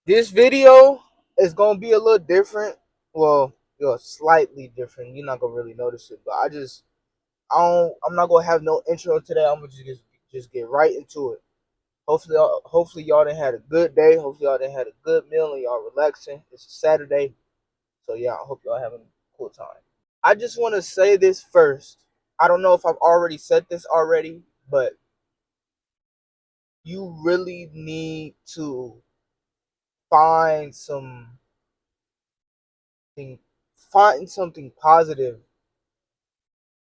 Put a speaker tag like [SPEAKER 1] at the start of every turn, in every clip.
[SPEAKER 1] This video is gonna be a little different. Well, slightly different. You're not gonna really notice it, but I'm not gonna have no intro today. I'm gonna just get right into it. Hopefully y'all done had a good day. Hopefully y'all done had a good meal and y'all relaxing. It's a Saturday, so yeah, I hope y'all having a cool time. I just want to say this first. I don't know if I've already said this already, but you really need to find something, find something positive,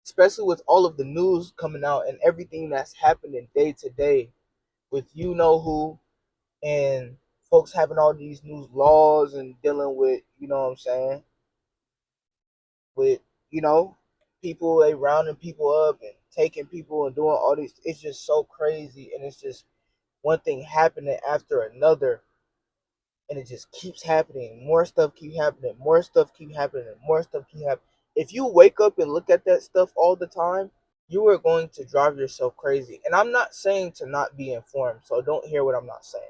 [SPEAKER 1] especially with all of the news coming out and everything that's happening day to day with you know who, and folks having all these new laws and dealing with, you know what I'm saying, with, you know, people, they rounding people up and taking people and doing all these. It's just so crazy, and it's just one thing happening after another, and it just keeps happening. More stuff keep happening, more stuff keep happening, more stuff keep happening. If you wake up and look at that stuff all the time, you are going to drive yourself crazy. And I'm not saying to not be informed, so don't hear what I'm not saying.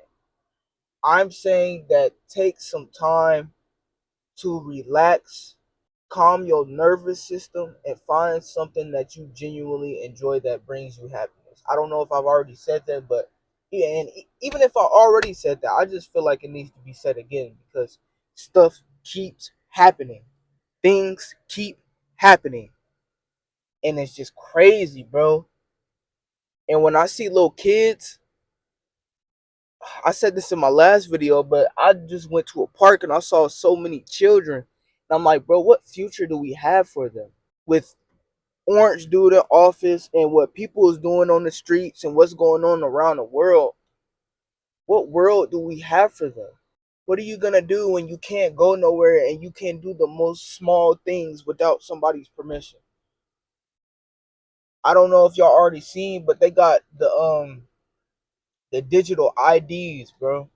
[SPEAKER 1] I'm saying that take some time to relax, calm your nervous system, and find something that you genuinely enjoy that brings you happiness. I don't know if I've already said that, but yeah, and even if I already said that, I just feel like it needs to be said again because stuff keeps happening. Things keep happening. And it's just crazy, bro. And when I see little kids, I said this in my last video, but I just went to a park and I saw so many children. And I'm like, bro, what future do we have for them? With Orange Dude in office and what people is doing on the streets and what's going on around the world, what world do we have for them? What are you gonna do when you can't go nowhere and you can't do the most small things without somebody's permission? I don't know if y'all already seen, but they got the digital IDs, bro.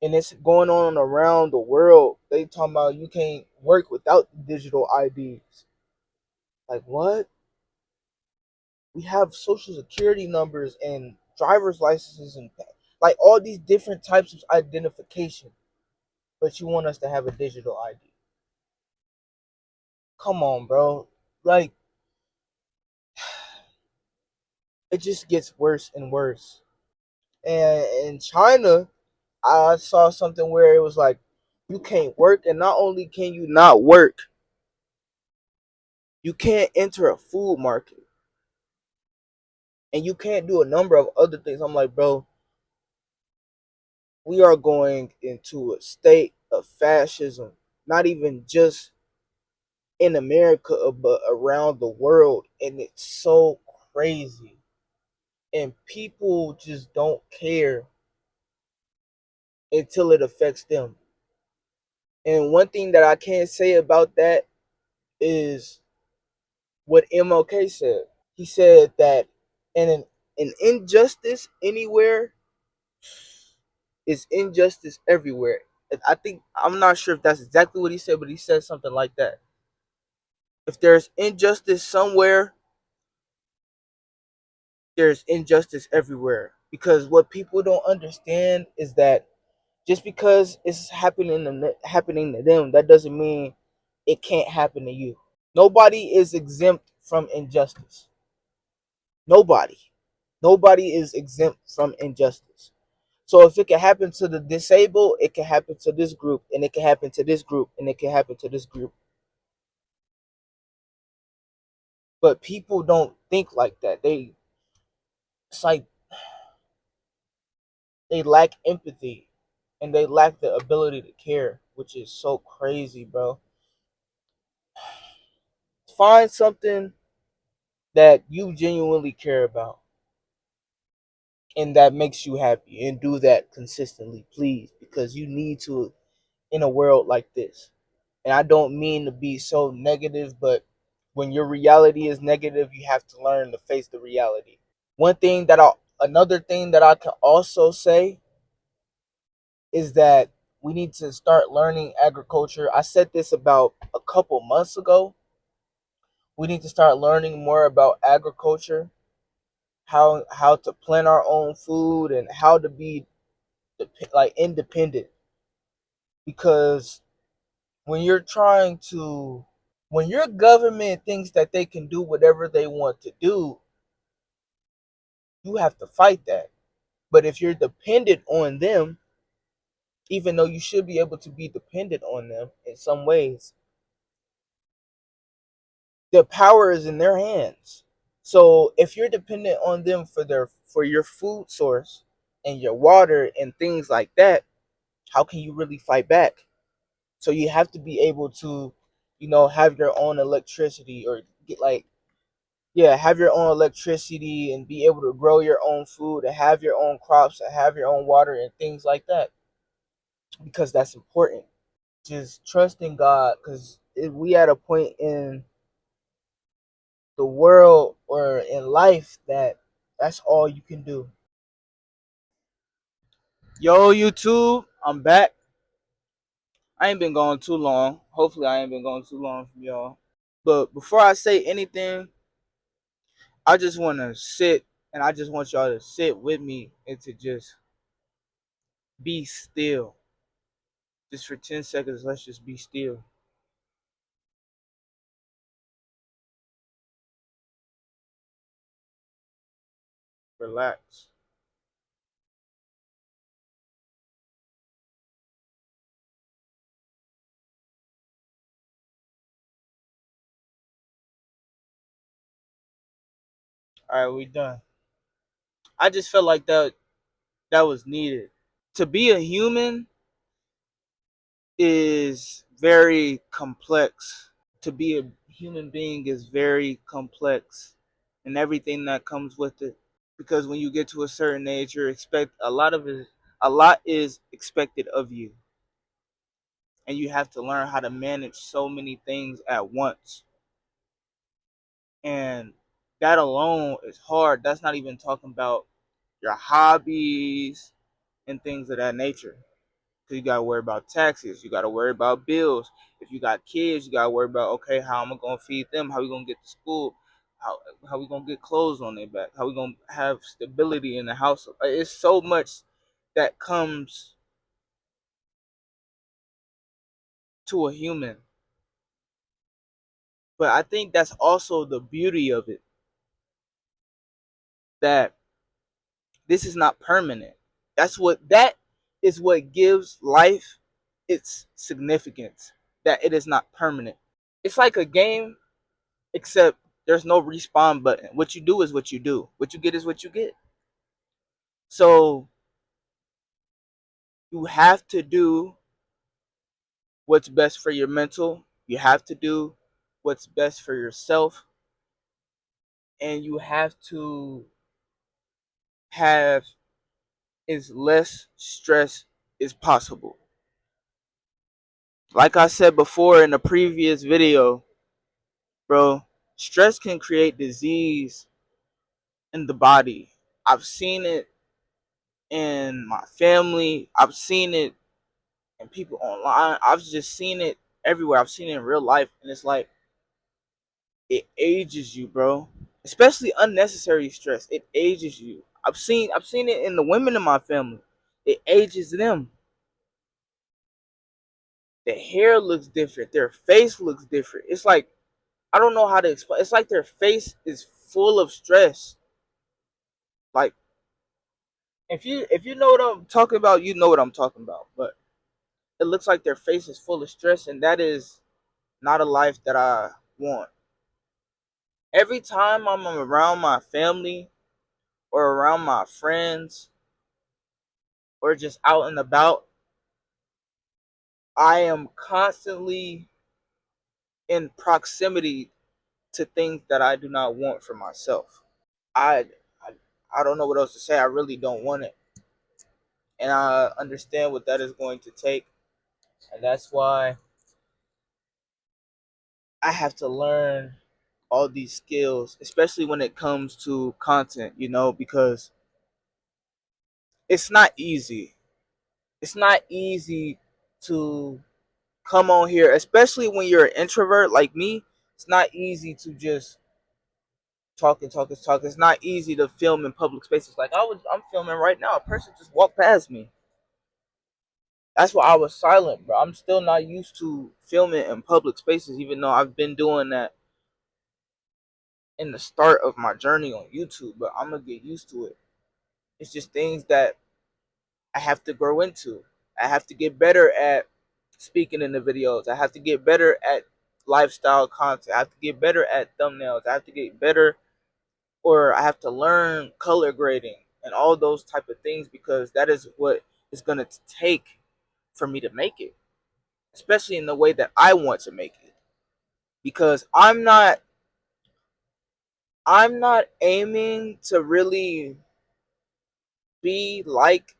[SPEAKER 1] And it's going on around the world. They talking about you can't work without digital IDs. Like what? We have social security numbers and driver's licenses and like all these different types of identification, but you want us to have a digital ID. Come on, bro. Like it just gets worse and worse. And in China, I saw something where it was like you can't work, and not only can you not work, you can't enter a food market, and you can't do a number of other things. I'm like, bro, we are going into a state of fascism, not even just in America, but around the world. And it's so crazy. And people just don't care until it affects them. And one thing that I can't say about that is what MLK said. He said that an injustice anywhere is injustice everywhere. And I think, I'm not sure if that's exactly what he said, but he said something like that. If there's injustice somewhere, there's injustice everywhere. Because what people don't understand is that just because it's happening to them, that doesn't mean it can't happen to you. Nobody is exempt from injustice. Nobody. Nobody is exempt from injustice. So if it can happen to the disabled, it can happen to this group, and it can happen to this group, and it can happen to this group. But people don't think like that. It's like they lack empathy and they lack the ability to care, which is so crazy, bro. Find something that you genuinely care about and that makes you happy, and do that consistently, please, because you need to in a world like this. And I don't mean to be so negative, but when your reality is negative, you have to learn to face the reality. Another thing that I can also say is that we need to start learning agriculture. I said this about a couple months ago. We need to start learning more about agriculture, how to plant our own food, and how to be like independent. because when you're trying to when your government thinks that they can do whatever they want to do, you have to fight that. But if you're dependent on them, even though you should be able to be dependent on them in some ways, the power is in their hands. So if you're dependent on them for your food source and your water and things like that, how can you really fight back? So you have to be able to, have your own electricity, or get like, yeah, have your own electricity and be able to grow your own food and have your own crops and have your own water and things like that, because that's important. Just trust in God, because if we at a point in the world or in life that that's all you can do. Yo, YouTube, I'm back. I ain't been going too long. Hopefully, I ain't been going too long from y'all. But before I say anything, I just want to sit, and I just want y'all to sit with me and to just be still. Just for 10 seconds, let's just be still. Relax. All right, we done. I just felt like that was needed. To be a human is very complex. To be a human being is very complex, and everything that comes with it. Because when you get to a certain age, you're expect a lot is expected of you, and you have to learn how to manage so many things at once. And that alone is hard. That's not even talking about your hobbies and things of that nature. Because you gotta worry about taxes, you gotta worry about bills. If you got kids, you gotta worry about, okay, how am I gonna feed them? How we gonna get to school? How we gonna get clothes on their back? How we gonna have stability in the house? It's so much that comes to a human. But I think that's also the beauty of it, that this is not permanent. That is what gives life its significance. That it is not permanent. It's like a game, except there's no respawn button. What you do is what you do. What you get is what you get. So you have to do what's best for your mental. You have to do what's best for yourself. And you have to have as less stress as possible. Like I said before in a previous video, bro, stress can create disease in the body. I've seen it in my family. I've seen it in people online. I've just seen it everywhere. I've seen it in real life, and it's like it ages you, bro. Especially unnecessary stress. It ages you. I've seen it in the women in my family. It ages them. Their hair looks different. Their face looks different. It's like, I don't know how to explain. It's like their face is full of stress. Like, if you know what I'm talking about, you know what I'm talking about. But it looks like their face is full of stress, and that is not a life that I want. Every time I'm around my family or around my friends or just out and about, I am constantly in proximity to things that I do not want for myself. I I don't know what else to say. I really don't want it, and I understand what that is going to take, and that's why I have to learn all these skills, especially when it comes to content, because it's not easy. It's not easy to come on here, especially when you're an introvert like me. It's not easy to just talk and talk and talk. It's not easy to film in public spaces. Like I'm filming right now. A person just walked past me. That's why I was silent, bro. I'm still not used to filming in public spaces, even though I've been doing that in the start of my journey on YouTube. But I'm gonna get used to it. It's just things that I have to grow into. I have to get better at speaking in the videos. I have to get better at lifestyle content. I have to get better at thumbnails. I have to get better, or I have to learn color grading and all those type of things, because that is what it's gonna take for me to make it, especially in the way that I want to make it. Because I'm not aiming to really be like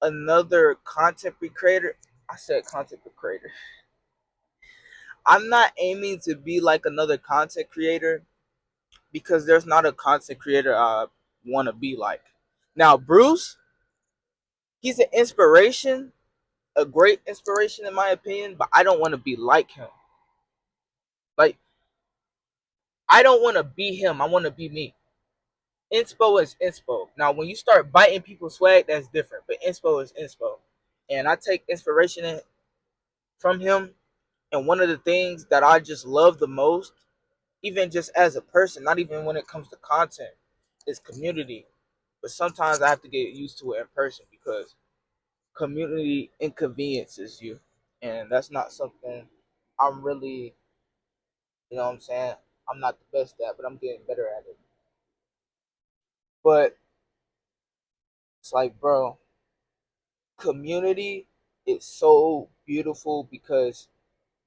[SPEAKER 1] another content creator. I said content creator. I'm not aiming to be like another content creator, because there's not a content creator I want to be like. Now, Bruce, he's an inspiration, a great inspiration in my opinion, but I don't want to be like him. Like, I don't want to be him. I want to be me. Inspo is inspo. Now, when you start biting people's swag, that's different. But inspo is inspo, and I take inspiration from him. And one of the things that I just love the most, even just as a person, not even when it comes to content, is community. But sometimes I have to get used to it in person, because community inconveniences you, and that's not something I'm really, you know what I'm saying, I'm not the best at, but I'm getting better at it. But it's like, bro, community is so beautiful, because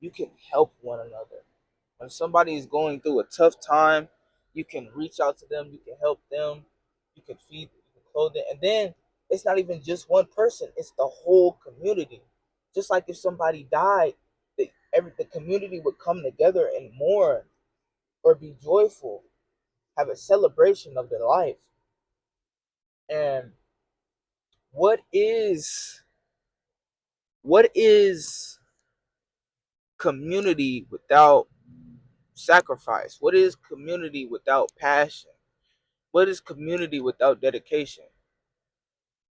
[SPEAKER 1] you can help one another. When somebody is going through a tough time, you can reach out to them, you can help them, you can feed, you can clothe them. And then it's not even just one person, it's the whole community. Just like if somebody died, the community would come together and mourn, or be joyful, have a celebration of their life. And what is what is community without sacrifice? What is community without passion? What is community without dedication?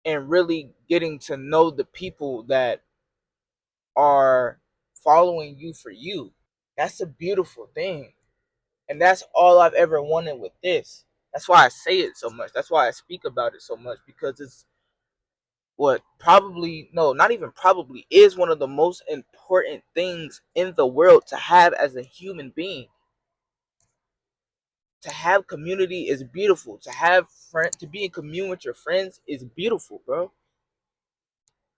[SPEAKER 1] And really getting to know the people that are following you for you. That's a beautiful thing. And that's all I've ever wanted with this. That's why I say it so much. That's why I speak about it so much, because it's what probably, no, not even probably, is one of the most important things in the world to have as a human being. To have community is beautiful. To be in commune with your friends is beautiful, bro.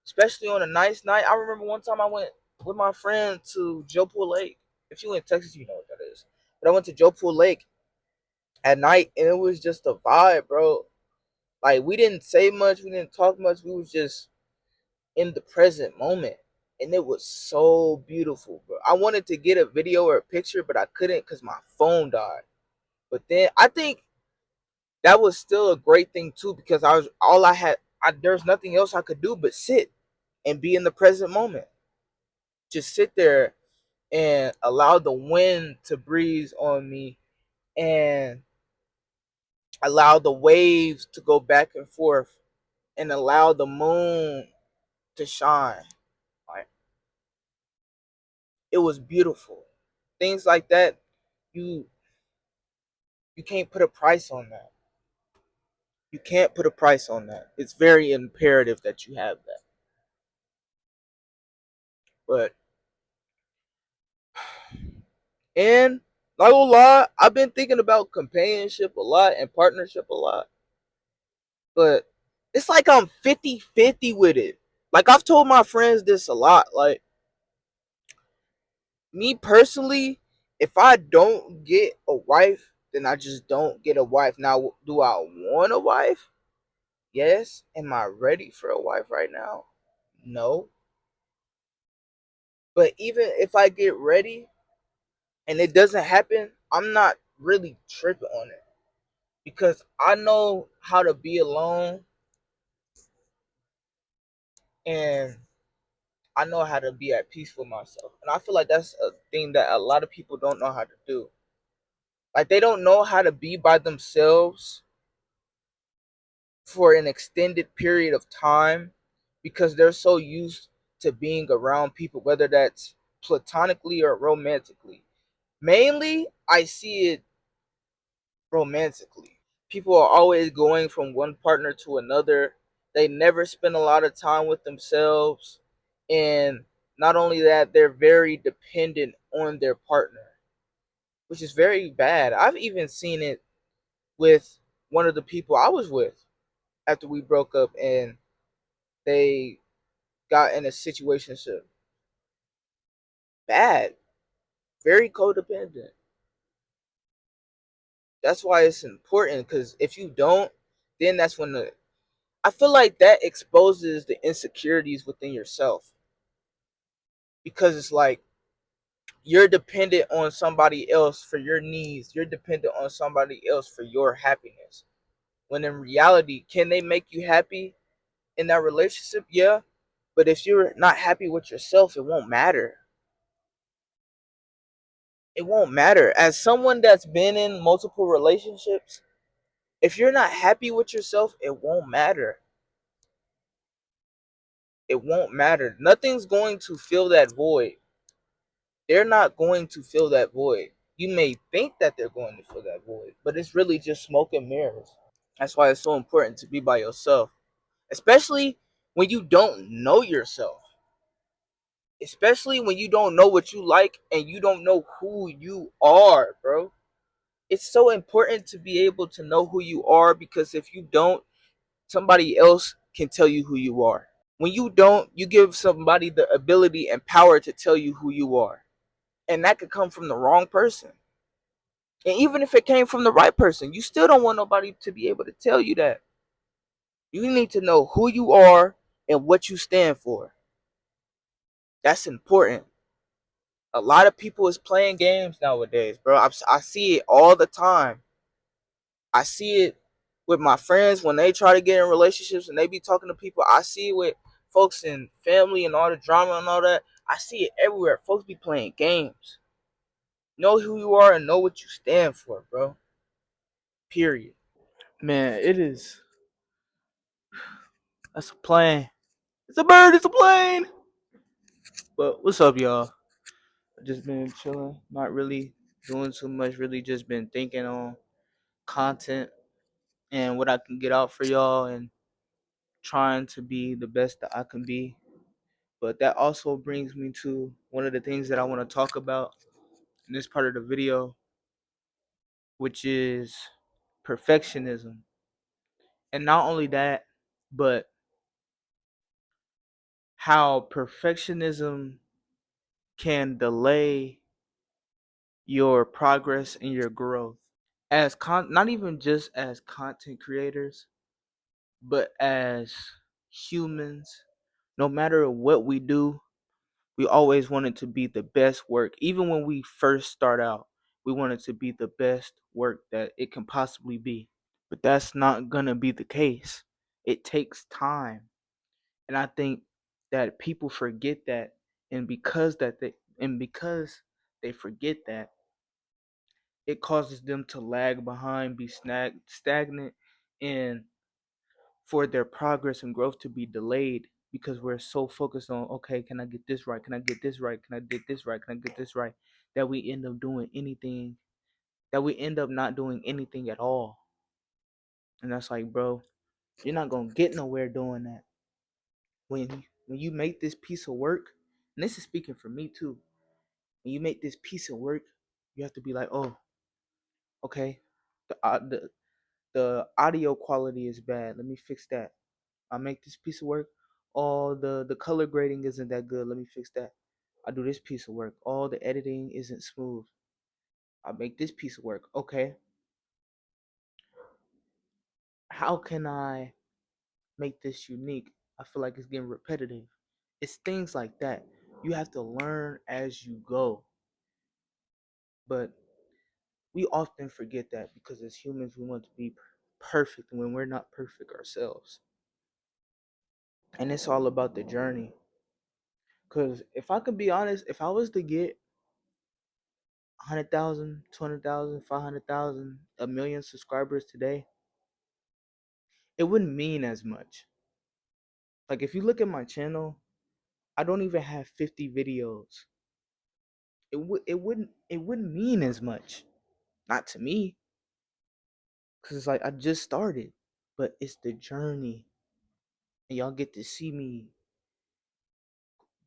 [SPEAKER 1] Especially on a nice night. I remember one time I went with my friend to Joe Pool Lake. If you in Texas, you know what that is. But I went to Joe Pool Lake at night, and it was just a vibe, bro. Like, we didn't say much, we didn't talk much. We was just in the present moment, and it was so beautiful, bro. I wanted to get a video or a picture, but I couldn't because my phone died. But then I think that was still a great thing too, because I was all I had. There's nothing else I could do but sit and be in the present moment. Just sit there and allow the wind to breeze on me, and allow the waves to go back and forth, and allow the moon to shine. Like, it was beautiful. Things like that, you you can't put a price on that. You can't put a price on that. It's very imperative that you have that. But, and not gonna lie, I've been thinking about companionship a lot and partnership a lot. But it's like I'm 50-50 with it. Like, I've told my friends this a lot. Like, me personally, if I don't get a wife, then I just don't get a wife. Now, do I want a wife? Yes. Am I ready for a wife right now? No. But even if I get ready and it doesn't happen, I'm not really tripping on it, because I know how to be alone, and I know how to be at peace with myself. And I feel like that's a thing that a lot of people don't know how to do. Like, they don't know how to be by themselves for an extended period of time because they're so used to being around people, whether that's platonically or romantically. Mainly, I see it romantically. People are always going from one partner to another. They never spend a lot of time with themselves. And not only that, they're very dependent on their partner, which is very bad. I've even seen it with one of the people I was with after we broke up and they got in a situation so bad, very codependent. That's why it's important, because if you don't, then that's when I feel like that exposes the insecurities within yourself, because it's like you're dependent on somebody else for your needs. You're dependent on somebody else for your happiness. When in reality, can they make you happy in that relationship? Yeah. But if you're not happy with yourself, it won't matter. It won't matter. As someone that's been in multiple relationships, if you're not happy with yourself, it won't matter. It won't matter. Nothing's going to fill that void. They're not going to fill that void. You may think that they're going to fill that void, but it's really just smoke and mirrors. That's why it's so important to be by yourself, especially when you don't know yourself, especially when you don't know what you like and you don't know who you are, bro. It's so important to be able to know who you are, because if you don't, somebody else can tell you who you are. When you don't, you give somebody the ability and power to tell you who you are. And that could come from the wrong person. And even if it came from the right person, you still don't want nobody to be able to tell you that. You need to know who you are and what you stand for. That's important. A lot of people is playing games nowadays, bro. I see it all the time. I see it with my friends when they try to get in relationships and they be talking to people. I see it with folks in family and all the drama and all that. I see it everywhere. Folks be playing games. Know who you are and know what you stand for, bro. Period. Man, it is. That's a plane. It's a bird. It's a plane. But what's up, y'all? I just been chilling, not really doing too much. Really, just been thinking on content and what I can get out for y'all, and trying to be the best that I can be. But that also brings me to one of the things that I want to talk about in this part of the video, which is perfectionism. And not only that, but how perfectionism can delay your progress and your growth. Not even just as content creators, but as humans. No matter what we do, we always want it to be the best work. Even when we first start out, we want it to be the best work that it can possibly be. But that's not gonna be the case. It takes time. And I think that people forget that, and because they forget that, it causes them to lag behind, be stagnant, and for their progress and growth to be delayed, because we're so focused on, okay, can I get this right? Can I get this right? Can I get this right? Can I get this right? That we end up doing anything, that we end up not doing anything at all. And that's like, bro, you're not gonna get nowhere doing that. When you make this piece of work, and this is speaking for me too, when you make this piece of work, you have to be like, oh, okay, the the audio quality is bad. Let me fix that. I make this piece of work. Oh, the color grading isn't that good. Let me fix that. I do this piece of work. Oh, the editing isn't smooth. I make this piece of work. Okay, how can I make this unique? I feel like it's getting repetitive. It's things like that. You have to learn as you go. But we often forget that, because as humans, we want to be perfect when we're not perfect ourselves. And it's all about the journey. Because if I could be honest, if I was to get 100,000, 200,000, 500,000, a million subscribers today, it wouldn't mean as much. Like if you look at my channel, I don't even have 50 videos. It wouldn't mean as much. Not to me, cuz it's like I just started, but it's the journey. And y'all get to see me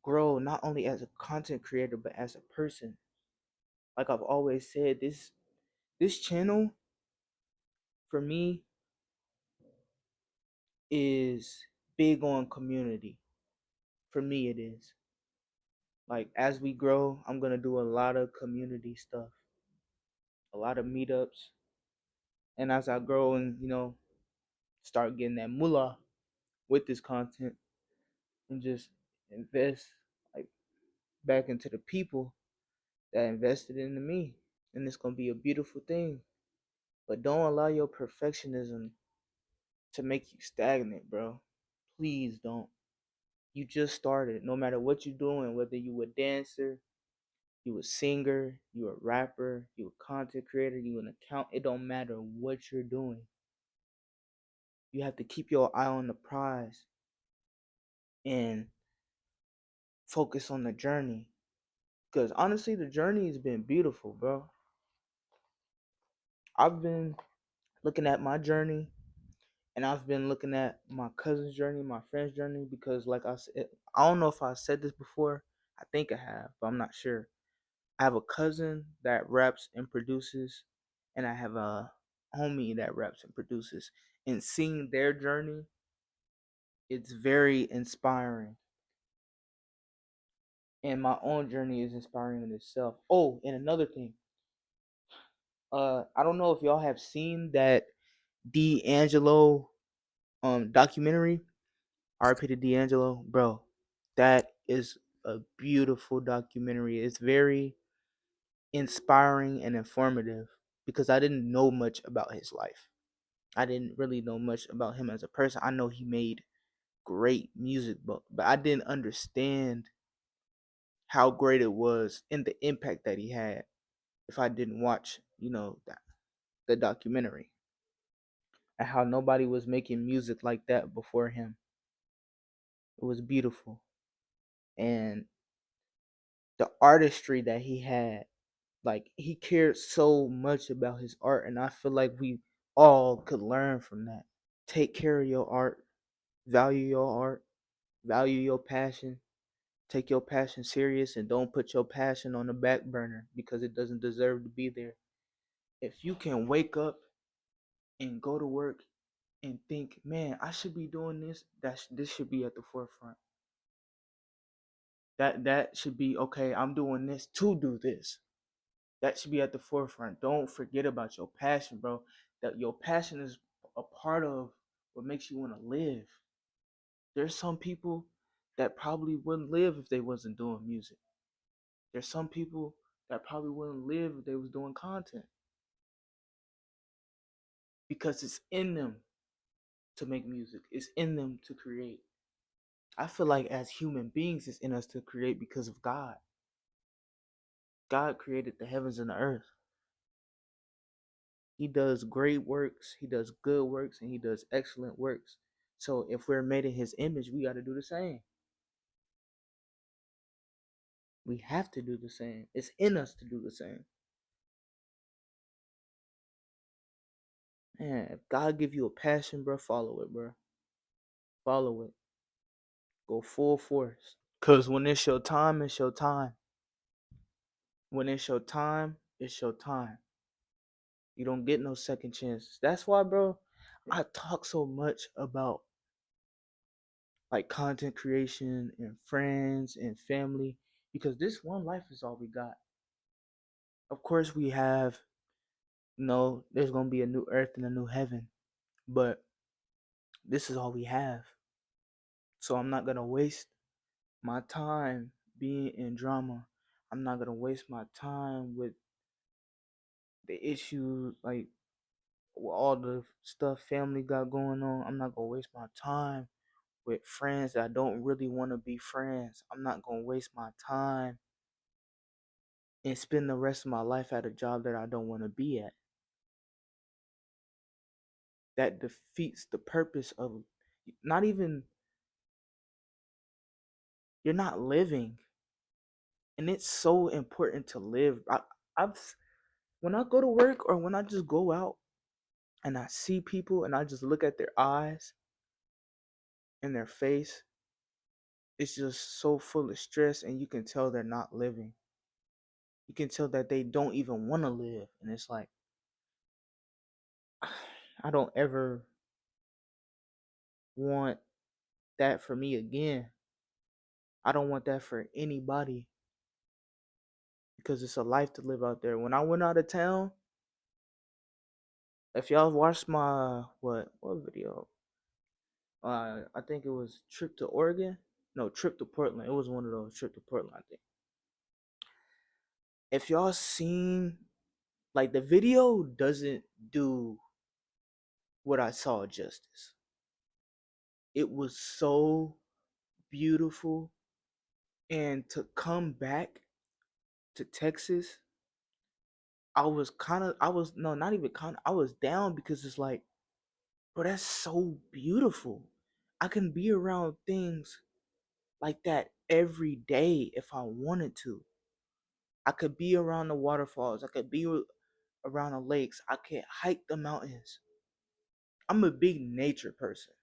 [SPEAKER 1] grow not only as a content creator but as a person. Like I've always said, this channel for me is big on community. For me it is. Like as we grow, I'm going to do a lot of community stuff, a lot of meetups, and as I grow and, start getting that moolah with this content and just invest like back into the people that invested into me. And it's going to be a beautiful thing. But don't allow your perfectionism to make you stagnant, bro. Please don't. You just started. No matter what you're doing, whether you a dancer, you a singer, you a rapper, you a content creator, you an account, it don't matter what you're doing. You have to keep your eye on the prize and focus on the journey. Because honestly, the journey has been beautiful, bro. I've been looking at my journey and I've been looking at my cousin's journey, my friend's journey, because like I said, I don't know if I said this before. I think I have, but I'm not sure. I have a cousin that raps and produces, and I have a homie that raps and produces. And seeing their journey, it's very inspiring. And my own journey is inspiring in itself. Oh, and another thing, I don't know if y'all have seen that D'Angelo documentary. RP to D'Angelo, bro. That is a beautiful documentary. It's very inspiring and informative because I didn't know much about his life. I didn't really know much about him as a person. I know he made great music, but I didn't understand how great it was and the impact that he had if I didn't watch, the documentary and how nobody was making music like that before him. It was beautiful. And the artistry that he had, like he cared so much about his art, and I feel like we all could learn from that. Take care of your art, value your art, value your passion, take your passion serious, and don't put your passion on the back burner because it doesn't deserve to be there. If you can wake up and go to work and think, man, I should be doing this, this should be at the forefront. That should be okay. I'm doing this to do this. That should be at the forefront. Don't forget about your passion, bro. That your passion is a part of what makes you want to live. There's some people that probably wouldn't live if they wasn't doing music. There's some people that probably wouldn't live if they was doing content because it's in them to make music. It's in them to create. I feel like as human beings, it's in us to create because of God. God created the heavens and the earth. He does great works, he does good works, and he does excellent works. So if we're made in his image, we got to do the same. We have to do the same. It's in us to do the same. Man, if God give you a passion, bro, follow it, bro. Follow it. Go full force. Cause when it's your time, it's your time. When it's your time, it's your time. You don't get no second chances. That's why, bro, I talk so much about like content creation and friends and family because this one life is all we got. Of course, we have, there's gonna be a new earth and a new heaven, but this is all we have. So I'm not gonna waste my time being in drama. I'm not gonna waste my time with the issues like with all the stuff family got going on. I'm not gonna waste my time with friends that I don't really want to be friends. I'm not gonna waste my time and spend the rest of my life at a job that I don't want to be at. That defeats the purpose of not even You're not living. And it's so important to live. I've when I go to work or when I just go out and I see people and I just look at their eyes and their face, it's just so full of stress, and you can tell they're not living. You can tell that they don't even want to live. And it's like, I don't ever want that for me again. I don't want that for anybody because it's a life to live out there. When I went out of town, if y'all watched my what video? I think it was trip to Oregon. No, trip to Portland. It was one of those trip to Portland, I think. If y'all seen, like, the video doesn't do what I saw justice. It was so beautiful, and to come back to Texas, I was no, not even kind of, I was down because it's like, bro, that's so beautiful. I can be around things like that every day if I wanted to. I could be around the waterfalls. I could be around the lakes. I could hike the mountains. I'm a big nature person.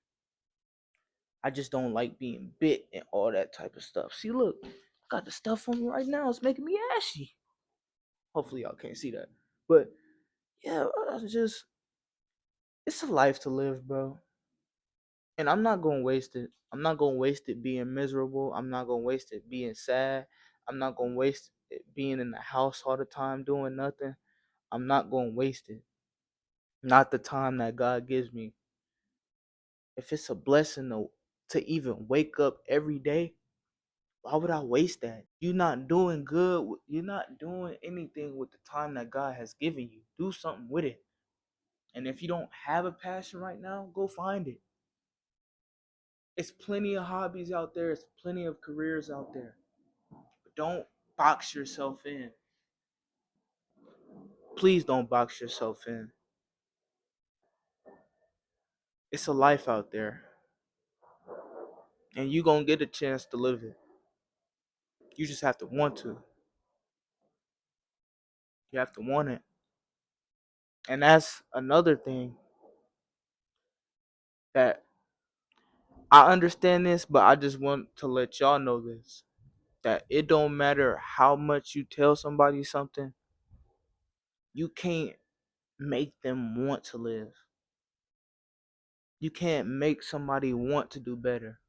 [SPEAKER 1] I just don't like being bit and all that type of stuff. See, look, I got the stuff on me right now. It's making me ashy. Hopefully, y'all can't see that. But yeah, it's a life to live, bro. And I'm not gonna waste it. I'm not gonna waste it being miserable. I'm not gonna waste it being sad. I'm not gonna waste it being in the house all the time doing nothing. I'm not gonna waste it. Not the time that God gives me. If it's a blessing to even wake up every day, why would I waste that? You're not doing good. You're not doing anything with the time that God has given you. Do something with it. And if you don't have a passion right now, go find it. It's plenty of hobbies out there. It's plenty of careers out there. But don't box yourself in. Please don't box yourself in. It's a life out there. And you're going to get a chance to live it. You just have to want to. You have to want it. And that's another thing that I understand this, but I just want to let y'all know this. That it don't matter how much you tell somebody something, you can't make them want to live. You can't make somebody want to do better.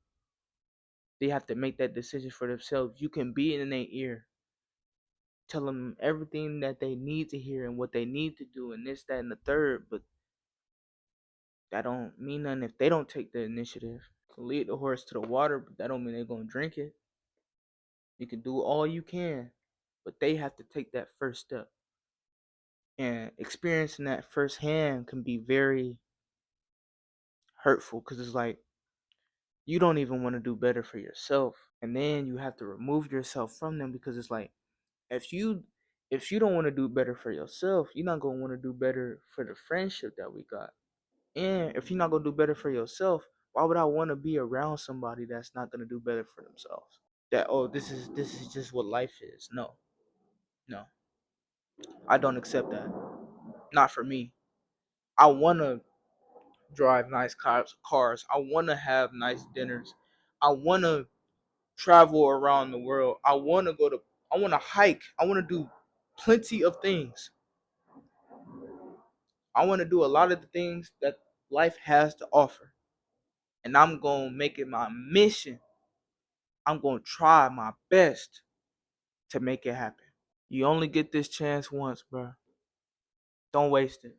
[SPEAKER 1] They have to make that decision for themselves. You can be in their ear, tell them everything that they need to hear and what they need to do and this, that, and the third, but that don't mean nothing if they don't take the initiative. You can lead the horse to the water, but that don't mean they're gonna drink it. You can do all you can, but they have to take that first step. And experiencing that firsthand can be very hurtful because it's like you don't even want to do better for yourself, and then you have to remove yourself from them because it's like if you if you don't want to do better for yourself, you're not going to want to do better for the friendship that we got. And if you're not going to do better for yourself, why would I want to be around somebody that's not going to do better for themselves? That, oh, this is just what life is. No. No. I don't accept that. Not for me. I want to drive nice cars. I want to have nice dinners. I want to travel around the world. I want to hike. I want to do plenty of things. I want to do a lot of the things that life has to offer. And I'm going to make it my mission. I'm going to try my best to make it happen. You only get this chance once, bro. Don't waste it.